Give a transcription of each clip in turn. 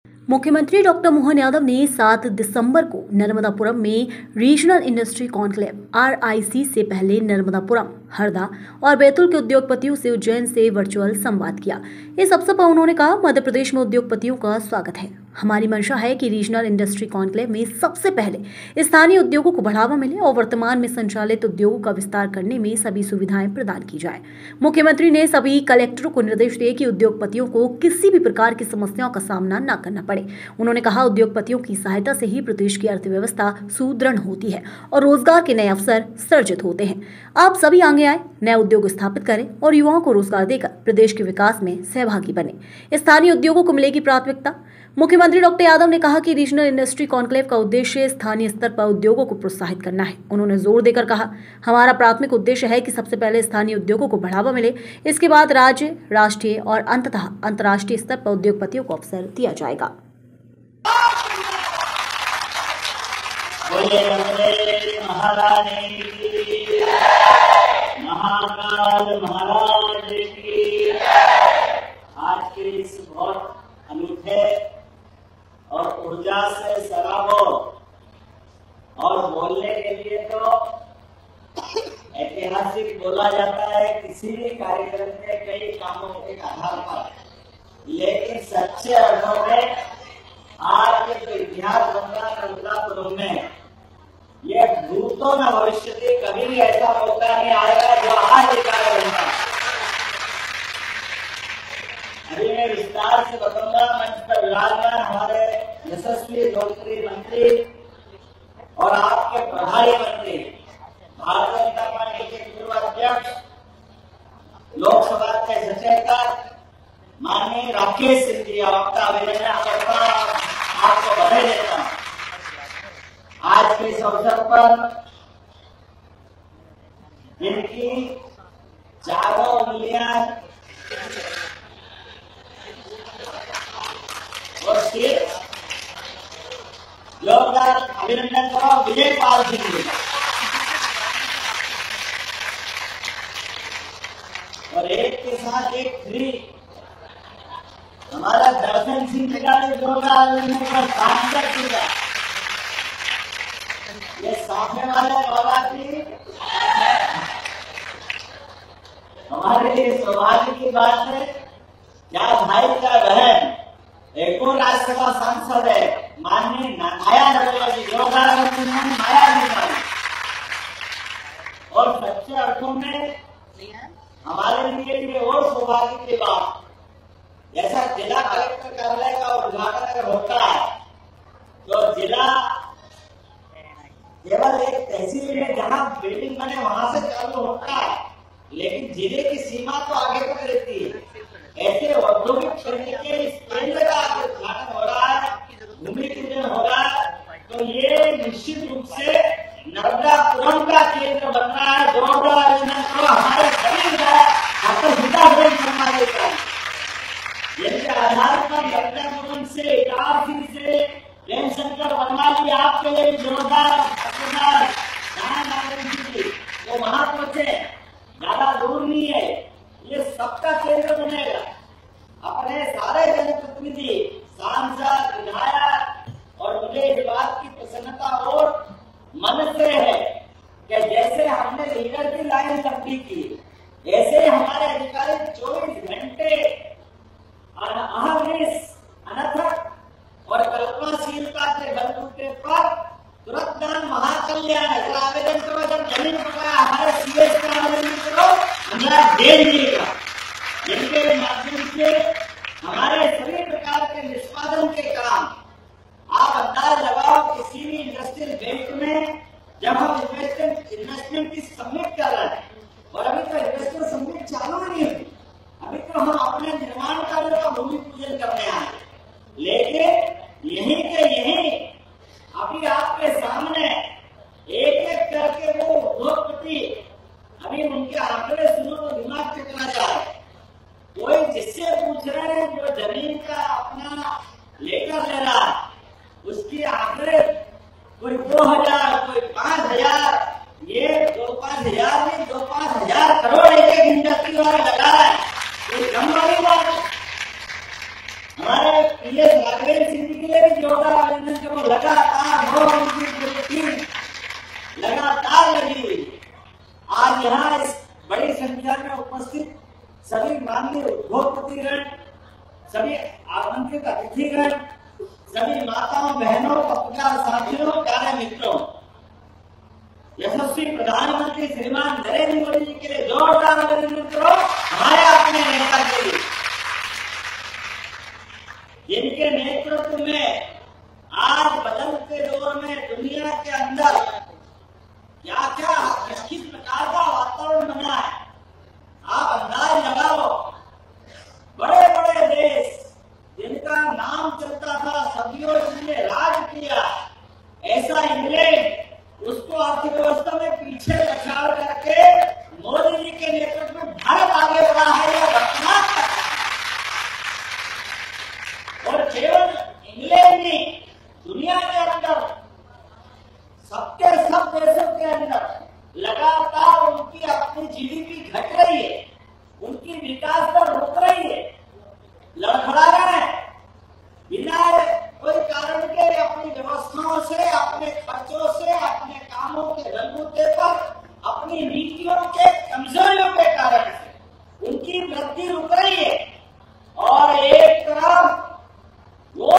मुख्यमंत्री डॉक्टर मोहन यादव ने 7 दिसंबर को नर्मदापुरम में रीजनल इंडस्ट्री कॉन्क्लेव (RIC) से पहले नर्मदापुरम, हरदा और बैतूल के उद्योगपतियों से उज्जैन से वर्चुअल संवाद किया। इस अवसर पर उन्होंने कहा, मध्य प्रदेश में उद्योगपतियों का स्वागत है। हमारी मंशा है कि रीजनल इंडस्ट्री कॉन्क्लेव में सबसे पहले स्थानीय उद्योगों को बढ़ावा मिले और वर्तमान में संचालित उद्योगों का विस्तार करने में सभी सुविधाएं प्रदान की जाए। मुख्यमंत्री ने सभी कलेक्टरों को निर्देश दिए कि उद्योगपतियों को किसी भी प्रकार की समस्याओं का सामना न करना पड़े। उन्होंने कहा, उद्योगपतियों की सहायता से ही प्रदेश की अर्थव्यवस्था सुदृढ़ होती है और रोजगार के नए अवसर सृजित होते हैं। आप सभी आगे आए, नए उद्योग स्थापित करें और युवाओं को रोजगार देकर प्रदेश के विकास में सहभागी बने। स्थानीय उद्योगों को मिलेगी प्राथमिकता। मुख्यमंत्री डॉक्टर यादव ने कहा कि रीजनल इंडस्ट्री कॉन्क्लेव का उद्देश्य स्थानीय स्तर पर उद्योगों को प्रोत्साहित करना है। उन्होंने जोर देकर कहा, हमारा प्राथमिक उद्देश्य है कि सबसे पहले स्थानीय उद्योगों को बढ़ावा मिले, इसके बाद राज्य, राष्ट्रीय और अंततः अंतर्राष्ट्रीय स्तर पर उद्योगपतियों को अवसर दिया जाएगा। आज के इस बहुत अनूठे और ऊर्जा से सराबो और बोलने के लिए तो ऐतिहासिक बोला जाता है किसी भी कार्यक्रम के कई कामों के आधार पर, लेकिन सच्चे अर्थों में आज के जो इतिहास बन रहा है नर्मदापुरम में, ये भूतों में भविष्य में कभी भी ऐसा मौका नहीं आएगा जो आज कार्य बनता है। अभी मैं विस्तार से बताऊंगा। मंच पर विराजमान हमारे यशस्वी लोकप्रिय मंत्री और आपके प्रभारी मंत्री, भारतीय जनता पार्टी के पूर्व अध्यक्ष, लोकसभा के सचेतक माननीय राकेश सिंह जी, आपका अभिनंदन करता हूं, आपको बधाई देता हूं। आज के इस अवसर पर जिनकी चारों उंगलियां और सिर्फ जोरदार अभिनंदन करो विजय पाल सिंह जी और एक के साथ एक फ्री हमारा दर्शन सिंह जी का जोरदार अभिनंदन करो। सांसद जी का ये सामने वाले बाबा जी हमारे लिए सौभाग्य की बात है। क्या भाई क्या बहन, एक और राज्यसभा सांसद है माननीय माया नरवाल जी, जोरदार माया नरवाल, और सच्चे अर्थों में हमारे लिए और सौभाग्य की बात, जैसा जिला कलेक्टर कार्यालय का उद्घाटन अगर होता है तो जिला केवल एक तहसील में जहां बिल्डिंग बने वहां से चालू होता है, लेकिन जिले की सीमा तो आगे तक रहती है। ऐसे औद्योगिक क्षेत्र के इस केंद्र का उद्घाटन हो रहा है, भूमि पूजन हो रहा है, तो ये निश्चित रूप से नर्मदापुरम का केंद्र बन रहा है। जोरदार अभिनंदन हमारे सभी देता है। जिसके आधार पर नर्मदापुरम से, इटारसी से, प्रेमशंकर वनवाली आपके लिए जोरदार वो वहां पहुंचे, ज्यादा दूर नहीं है, ये सबका केंद्र बनेगा। अपने सारे जनप्रतिनिधि, सांसद, विधायक, और मुझे इस बात की प्रसन्नता और मन से है कि जैसे हमने लीडर की लाइन लंबी की, ऐसे हमारे अधिकारी 24 घंटे अहर्निश, अनथक और कल्पनाशीलता के बलबूते पर तुरंत दान महाकल्याण आवेदन करो। जब जमीन पकड़ा हमारे सीएस का आवेदन करो, हमारा दे दीजिएगा। जिनके माध्यम से हमारे सभी प्रकार के निष्पादन के काम, आप अंदाज लगाओ किसी भी इंडस्ट्रियल बैंक में जब हम इन्वेस्टमेंट की सबमिट कर रहे हैं, और अभी तो इन्वेस्टमेंट सबमिट चालू नहीं हुई, अभी तो हम अपने निर्माण कार्य का भूमि पूजन करने आए, लेकिन यहीं के यहीं अभी आपके सामने एक एक करके वो उद्योगपति, अभी उनके आंकड़े सुनो तो दिमाग चकरा जाए। कोई जिससे पूछ रहे हैं जो जमीन का अपना लेकर ले रहा है, उसकी आंकड़े कोई 2000, कोई 5000, ये 2-5 हजार नहीं 2-5 हजार करोड़ एक इंडस्ट्री वाला लगा रहा है। ये कम वाली बात है। हमारे PS राघवेंद्र सिंह के लिए भी जोरदार अभिनंदन करो। लगातार लगी हुई। आज यहाँ इस बड़ी संख्या में उपस्थित सभी माननीय उद्योगपतिगण, सभी आमंत्रित अतिथिगण, सभी माताओं, बहनों, पत्रकार साथियों, कार्य मित्रों, यशस्वी प्रधानमंत्री श्रीमान नरेंद्र मोदी जी के लिए जोरदार अभिनंदन करो। हमारे अपने नेता के लिए, जिनके नेतृत्व में आज बदलते दौर में दुनिया के अंदर क्या क्या किस प्रकार का वातावरण बना है, आप अंदाज लगाओ। बड़े बड़े देश जिनका नाम चलता था, सदियों जिनने राज किया, ऐसा इंग्लैंड, उसको अर्थव्यवस्था में पीछे पछाड़ करके मोदी जी के नेतृत्व में भारत आगे बढ़ा है। यह वर्तमान और केवल इंग्लैंड नहीं, दुनिया के अंदर सबके सब देशों के अंदर लगातार उनकी अपनी जीडीपी घट रही है, उनकी विकास दर रुक रही है, लड़खड़ा रहे हैं बिना कोई कारण के, अपनी व्यवस्थाओं से, अपने खर्चों से, अपने कामों के बलबूते पर, अपनी नीतियों के कमजोरियों के कारण से उनकी वृद्धि रुक रही है। और एक तरफ वो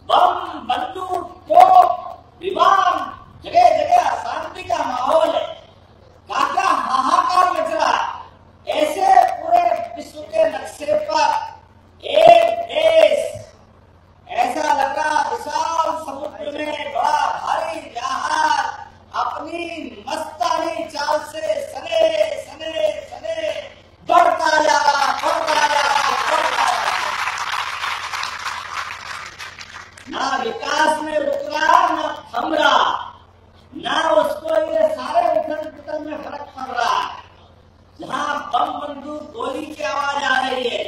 बम, बंदूक, तोप, विमान, जगह जगह अशांति का माहौल है, क्या हाहाकार मच रहा है। ऐसे पूरे विश्व के नक्शे पर एक देश ऐसा लगा, विशाल समुद्र में बड़ा भारी जहाज अपनी मस्तानी चाल से सने सने सने बढ़ता जा रहा, बढ़ता जा रहा, बढ़ता जा रहा। ना विकास में रुक रहा, ना थम रहा, ना उसको ये सारे उथल पुथल में फर्क पड़ रहा है। जहां बम, बंदूक, गोली की आवाज आ रही है,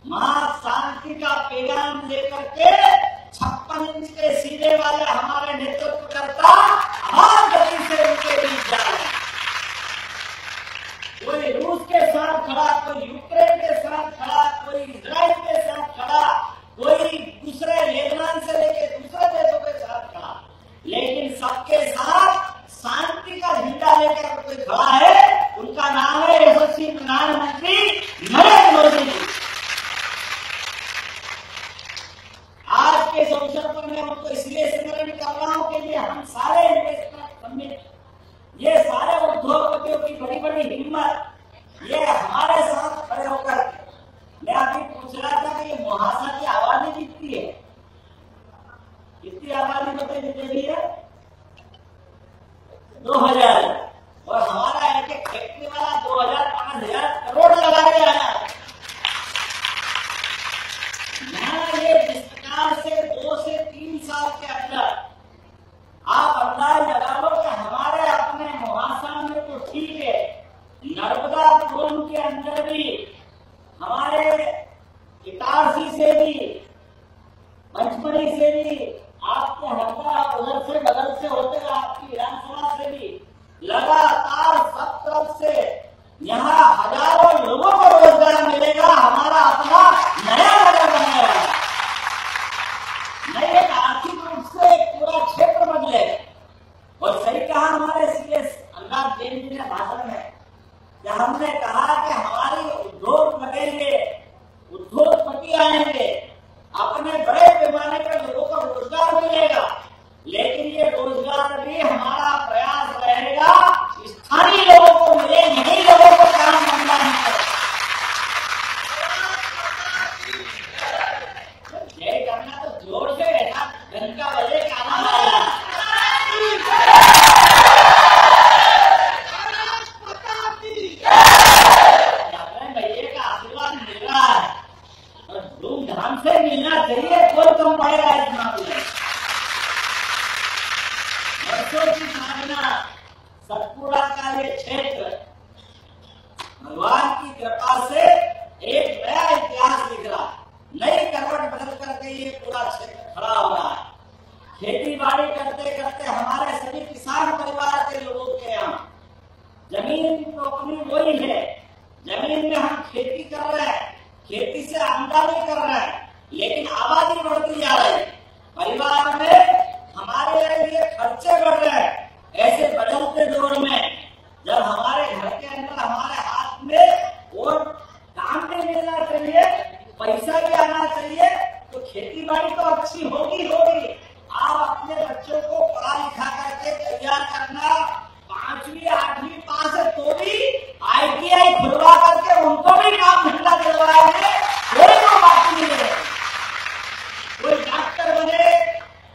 वहां शांति का पैगाम लेकर के 56 इंच के सीधे वाले हमारे नेतृत्व करता हर गति से उनके बीच जा रहे हैं। कोई रूस के साथ खड़ा, कोई यूक्रेन के साथ खड़ा, कोई इजराइल के साथ खड़ा, कोई दूसरे लेबनान से लेकर दूसरे देशों के साथ खड़ा, लेकिन सबके साथ शांति का झंडा लेकर कोई खड़ा है, उनका नाम है यशस्वी प्रधानमंत्री नरेंद्र मोदी जी। आज के इस अवसर पर मैं उनको इसलिए स्मरण कर रहा हूं कि ये हम सारे इन्वेस्टमेंट, ये सारे उद्योगपतियों की बड़ी बड़ी हिम्मत, ये हमारे साथ खड़े होकर, मैं अभी पूछ रहा था कि ये मुहासा की आबादी कितनी है, कितनी आबादी बताइए देवी है? 2000, और हमारा एक एक फैक्ट्री वाला 2000 5000 करोड़ लगा के आया। यहाँ ये जिस प्रकार से 2 से 3 साल के अंदर आप अंदाज लगा लो कि हमारे अपने मुहासा में तो ठीक है, नर्मदापुरम के अंदर भी, हमारे इटारसी से भी, पंचमढ़ी से भी, आपके हरदा उधर से बगल से होते हुए आपकी विधानसभा से भी लगातार सब तरफ से यहाँ हजारों लोगों को रोजगार मिलेगा। हमारा अपना नया नगर बनेगा, नए आर्थिक रूप से पूरा क्षेत्र बदले। और सही कहा हमारे सीएस अनुराग जैन जी ने भाषण में, कि हमने कहा कि हमारी उद्योग बढ़ेंगे, उद्योगपति आएंगे, अपने बड़े पैमाने पर लोगों को रोजगार मिलेगा, लेकिन ये रोजगार भी हमारा प्रयास रहेगा स्थानीय लोगों को मिले, यही लोगों को काम करना है। ये करना तो जोर से ऐसा घंटा बजे गाना आया, भैया का आशीर्वाद मिल रहा है और धूमधाम से मिलना चाहिए, कोई कम पड़ेगा इस मामले। वर्षों की साधना, सतपुड़ा का ये क्षेत्र भगवान की कृपा से एक नया इतिहास लिख रहा, नई करवट बदल करके ये पूरा क्षेत्र खड़ा हो रहा है। खेती बाड़ी करते करते हमारे सभी किसान परिवार के लोगों के यहाँ जमीन तो अपनी वही है, जमीन में हम खेती कर रहे हैं, खेती से आमदनी कर रहे हैं, लेकिन आबादी बढ़ती जा रही है, परिवार में हमारे लिए खर्चे बढ़ रहे हैं। ऐसे बदलते दौर में जब हमारे घर के अंदर हमारे हाथ में और काम भी मिलना चाहिए, पैसा भी आना चाहिए, तो खेती बाड़ी तो अच्छी होगी। आप अपने बच्चों को पढ़ा लिखा करके तैयार करना, 5वीं 8वीं पास है तो भी ITI खुलवा करके उनको भी काम धंधा दिलवाएंगे, कोई तो बाकी नहीं है। कोई डॉक्टर बने,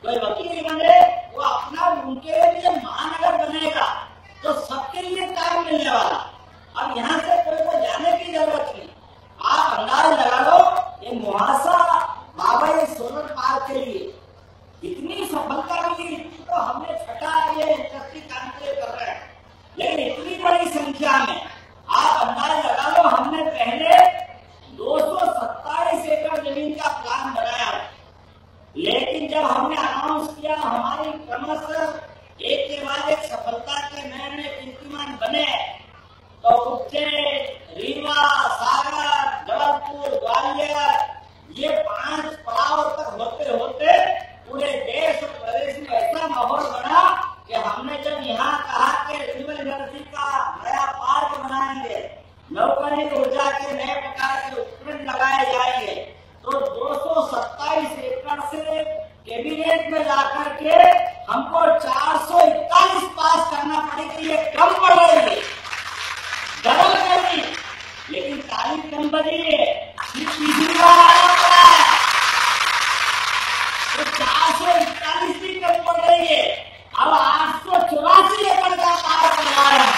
कोई वकील बने, वो अपना उनके लिए महानगर बनेगा तो सबके लिए काम मिलने वाला। अब यहाँ से कोई को जाने की जरूरत नहीं, आप अंदाज लगा लो ये मुहासा बाबा सोलर पार्क के लिए इतनी सफलता मिली, तो हमने छठा ये इंडस्ट्री कानक्लेव कर रहे हैं, लेकिन इतनी बड़ी संख्या में आप अंदाज लगा लो। हमने पहले 227 एकड़ जमीन का प्लान बनाया, लेकिन जब हमने अनाउंस किया हमारी क्रमशः एक के बाद एक सफलता के नए कीर्तिमान बने, तो उज्जैन, रीवा, सागर, जबलपुर, ग्वालियर ये 5 पड़ाव तक होते होते पूरे देश और प्रदेश में ऐसा माहौल बना कि हमने जब यहाँ कहा कि रिन्यूएबल एनर्जी का नया पार्क बनाएंगे, नवकरणीय ऊर्जा के नए प्रकार के उपकरण लगाए जाएंगे, तो 227 एकड़ से कैबिनेट में जाकर के हमको 441 पास करना पड़ेगी। ये कम पड़ रही है, डबल करनी, लेकिन तारीफ कम बनी है, तीसरी बार आना पड़ा है, तो 441 भी कम पड़ रही है। अब 884 एकड़ का पार करवा रहे हैं।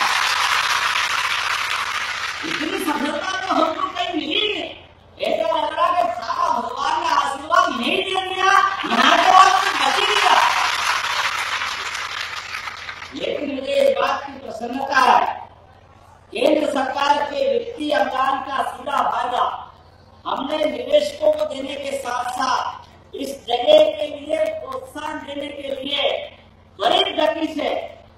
इतनी सफलता तो हमको कहीं मिली नहीं, ऐसा लग रहा है सारा भगवान ने आशीर्वाद नहीं दे दिया, यहाँ के बाद बच ही गया। लेकिन मुझे इस बात की प्रसन्नता है, केंद्र सरकार के वित्तीय अनुदान का सीधा फायदा हमने निवेशकों को देने के साथ साथ इस जगह के लिए प्रोत्साहन देने के लिए त्वरित गति से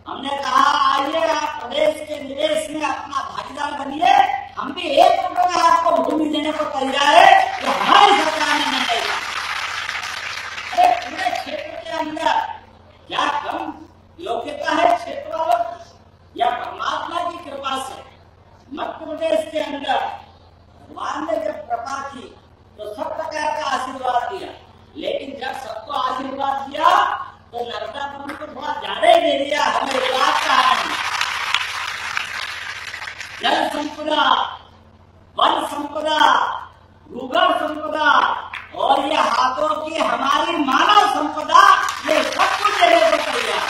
हमने कहा आइए आप प्रदेश के निवेश में अपना भागीदार बनिए, हम भी 1 रुपये में आपको भूमि देने को तैयार है, तो हमारी सरकार ने निर्णय लिया। अरे पूरे क्षेत्र के अंदर क्या कम योग्यता है क्षेत्र वालों की, या परमात्मा की कृपा से मध्य प्रदेश के अंदर भगवान ने जब कृपा की तो सब प्रकार का आशीर्वाद दिया, लेकिन जब सबको आशीर्वाद दिया तो नर्मदापुरम को थोड़ा ज्यादा ही दे दिया। हमें विवाद का है, जल संपदा, वन संपदा, भूगर्भ संपदा और ये हाथों की हमारी मानव संपदा, ये सब कुछ देने को तैयार।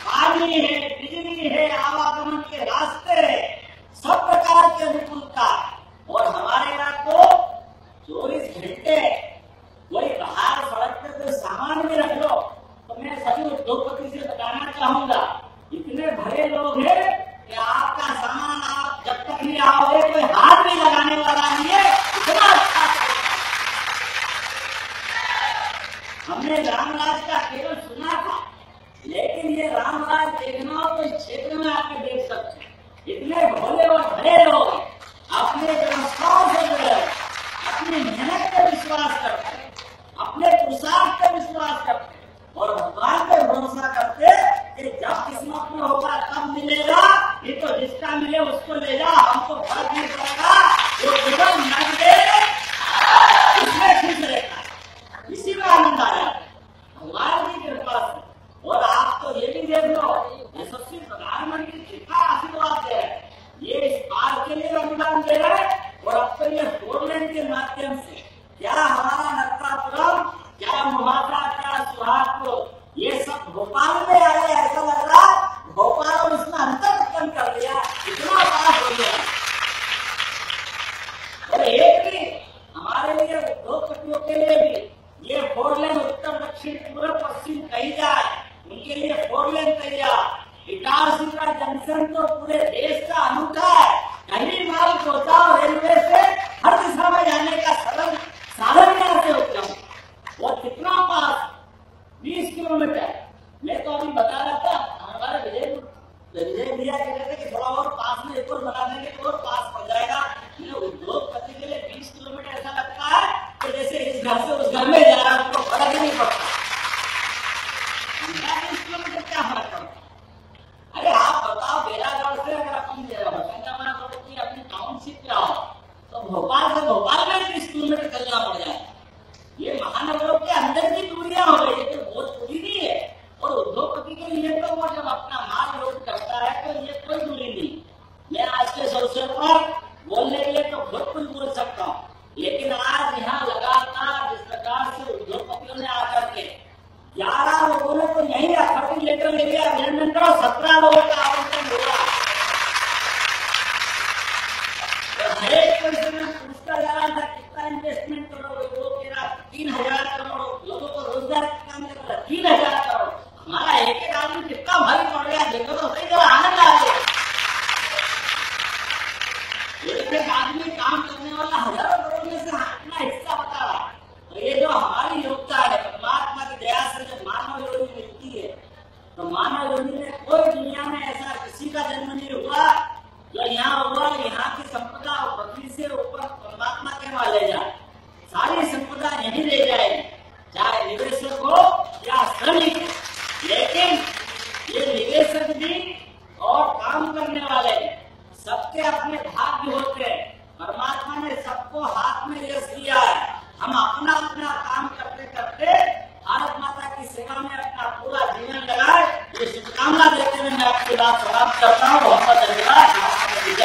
पानी है, बिजली है, आवागमन के रास्ते, सब प्रकार की अनुकूलता, और हमारे यहाँ को 24 घंटे कोई बाहर सड़क पे कोई सामान भी रख लो तो मैं सभी उद्योगपति से बताना चाहूंगा, इतने भरे लोग हैं कि आपका सामान आप जब तक नहीं आओगे कोई हाथ भी लगाने वाला नहीं है, इतना अच्छा। हमने रामराज का केवल सुना था, लेकिन ये रामराज देखना हो तो इस क्षेत्र में आकर देख सकते हैं। इतने भोले और भरे लोग अपने व्यवस्थाओं से जुड़े, अपनी मेहनत पर विश्वास करते, अपने पुरुषार्थ पर विश्वास करते और भगवान पर भरोसा करते कि जब किस्मत में होगा तब मिलेगा, ये तो जिसका मिले उसको ले जा, हमको फर्क नहीं पड़ेगा, वो केवल न दे इसमें खुश रहता, इसी में आनंद आया भगवान की कृपा से। और आप तो ये भी देख लो, यशस्वी प्रधानमंत्री कितना आशीर्वाद दे रहे हैं, ये इस पार्क के लिए अनुदान दे रहे हैं, और अब तो ये 4 लेन के माध्यम से क्या हमारा नर्मदापुरम, क्या मुहासा, क्या सुहागपुर, ये सब भोपाल में आए, ऐसा लग रहा भोपाल और इसमें अंतर उत्पन्न कर दिया, इतना पास हो गया। और एक भी हमारे लिए उद्योगपतियों के लिए भी ये 4 लेन उत्तर दक्षिण पूर्व पश्चिम कही जाए, उनके लिए 4 लेन तैयार। इटारसी का जंक्शन तो पूरे देश का अनूठा है, कहीं माल पहुंचाओ रेलवे से, हर दिशा में जाने का सरल साधन यहाँ से उपलब्ध। और कितना पास, 20 किलोमीटर। मैं तो अभी बता रहा था, हमारे विजय भैया कह रहे थे कि थोड़ा और पास में एक और बना देंगे तो और पास पड़ जाएगा। उद्योगपति के लिए 20 किलोमीटर ऐसा लगता है कि जैसे घर में जा रहा है उनको फर्क ही नहीं पड़ता। 20 किलोमीटर क्या फर्क पड़ता? अरे आप बताओ, बेलागढ़ से अगर अपनी टाउनशिप पे आओ तो भोपाल से भोपाल में 30 किलोमीटर चलना पड़ जाए। ये महानगरों के अंदर की दूरियां हो गई, तो बहुत दूरी नहीं है। और उद्योगपति के लिए तो वो जब अपना माल लोड करता है तो ये कोई दूरी नहीं। मैं आज के अवसर पर बोलने के लिए तो बहुत कुछ बोल सकता हूँ, लेकिन आज यहाँ लगातार जिस प्रकार से उद्योगपतियों ने आकर के 11 लोगों ने तो यही अथॉरिटी लेटर ले लिया, अमेंडमेंट करो, 17 लोगों का आवंटन हुआ। हर एक पैसे में पूछता जा रहा था कितना इन्वेस्टमेंट करोगे, वो कह रहा 3000 करोड़, लोगों को रोजगार का काम कर रहा 3000 करोड़। हमारा एक आदमी कितना भारी पड़ गया, देखो तो सही जरा आनंद आ गया। एक आदमी काम करने वाला हजारों करोड़ में से अपना हिस्सा बता रहा है। तो ये जो हमारी योग्यता है, परमात्मा की दया से जब मानव योनि मिलती है, तो मानव योनि में कोई दुनिया में ऐसा किसी का जन्म नहीं हुआ जो यहाँ हुआ यहाँ की संपदा और पृथ्वी से ऊपर परमात्मा के वहां ले जाए। सारी संपदा यही ले जाएगी, चाहे निवेशक हो या श्रमिक। लेकिन ये निवेशक भी और काम करने वाले सबके अपने भाग्य होते हैं। परमात्मा ने सबको हाथ में यश दिया है। हम अपना अपना काम करते करते भारत माता की सेवा में अपना पूरा जीवन लगाए, ये शुभकामना देते हुए मैं आपकी बात समाप्त करता हूँ। बहुत बहुत धन्यवाद।